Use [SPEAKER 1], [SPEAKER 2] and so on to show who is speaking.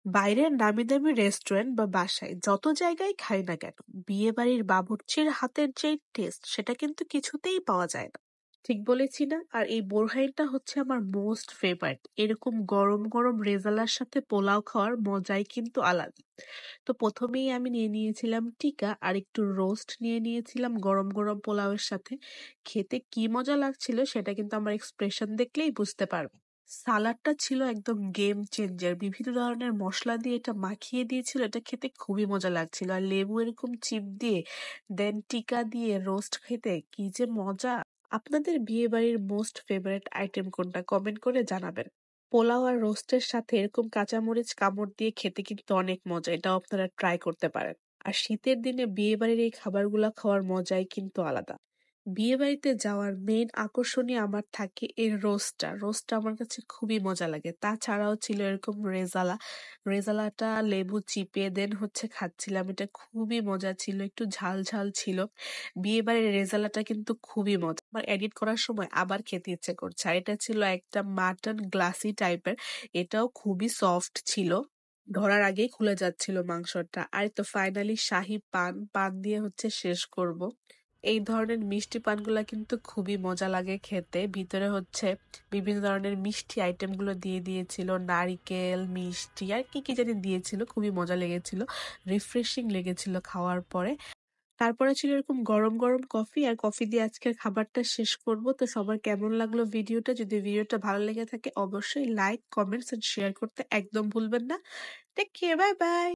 [SPEAKER 1] বাইরের নামি-দামি রেস্টুরেন্ট বা বাসায় যত জায়গায় খাই না কেন, বিয়েবাড়ির বাবুর্চির হাতের যে টেস্ট সেটা কিন্তু কিছুতেই পাওয়া যায় না। ঠিক বলেছি না? আর এই বোরহাইনটা হচ্ছে আমার মোস্ট ফেভারিট। এরকম গরম গরম রেজালার সাথে পোলাও খাওয়ার মজাই কিন্তু আলাদা। তো প্রথমেই আমি নিয়ে নিয়েছিলাম টিকা আর একটু রোস্ট নিয়ে নিয়েছিলাম গরম গরম পোলাওয়ের সাথে। খেতে কি মজা লাগছিল সেটা কিন্তু আমার এক্সপ্রেশন দেখলেই বুঝতে পারবে। সালাডটা ছিল একদম গেম চেঞ্জার। বিভিন্ন ধরনের মসলা দিয়ে এটা মাখিয়ে দিয়েছিল। এটা খেতে খুবই মজা লাগছিল। আর লেবু এরকম চিপ দিয়ে দেন টিকা দিয়ে রোস্ট খেতে কি যে মজা! আপনাদের বিয়েবাড়ির মোস্ট ফেভারিট আইটেম কোনটা? কমেন্ট করে জানাবেন। পোলাও আর রোস্টের সাথে এরকম কাঁচামরিচ কামড় দিয়ে খেতে কিন্তু অনেক মজা। এটাও আপনারা ট্রাই করতে পারেন। আর শীতের দিনে বিয়েবাড়ির এই খাবারগুলা খাওয়ার মজাই কিন্তু আলাদা। বিয়েবাড়িতে যাওয়ার মেইন আকর্ষণই আমার থাকে এর রোস্টটা। রোস্টটা আমার কাছে খুবই মজা লাগে। তাছাড়াও ছিল এরকম রেজালা। রেজালাটা লেবু চিপে দেন হচ্ছে খাচ্ছিলাম। এটা খুবই মজা ছিল। একটু ঝাল ঝাল ছিল। বিয়েবাড়ির রেজালাটা কিন্তু খুবই মজা। আমার এডিট করার সময় আবার খেতে ইচ্ছে করছে। আর এটা ছিল একটা মাটন গ্লাসি টাইপের। এটাও খুবই সফট ছিল। ধরার আগেই খুলে যাচ্ছিল মাংসটা। আর তো ফাইনালি শাহী পান, পান দিয়ে হচ্ছে শেষ করব। এই ধরনের মিষ্টি পানগুলা কিন্তু খুবই মজা লাগে খেতে। ভিতরে হচ্ছে বিভিন্ন ধরনের মিষ্টি আইটেম গুলো দিয়ে দিয়েছিল, নারিকেল মিষ্টি আর কি কি জানি দিয়েছিল। খুবই মজা লেগেছিল, রিফ্রেশিং লেগেছিল খাওয়ার পরে। তারপরে ছিল এরকম গরম গরম কফি, আর কফি দিয়ে আজকের খাবারটা শেষ করব। তো সবার কেমন লাগলো ভিডিওটা? যদি ভিডিওটা ভালো লেগে থাকে অবশ্যই লাইক, কমেন্টস এন্ড শেয়ার করতে একদম ভুলবেন না। Take care, bye by.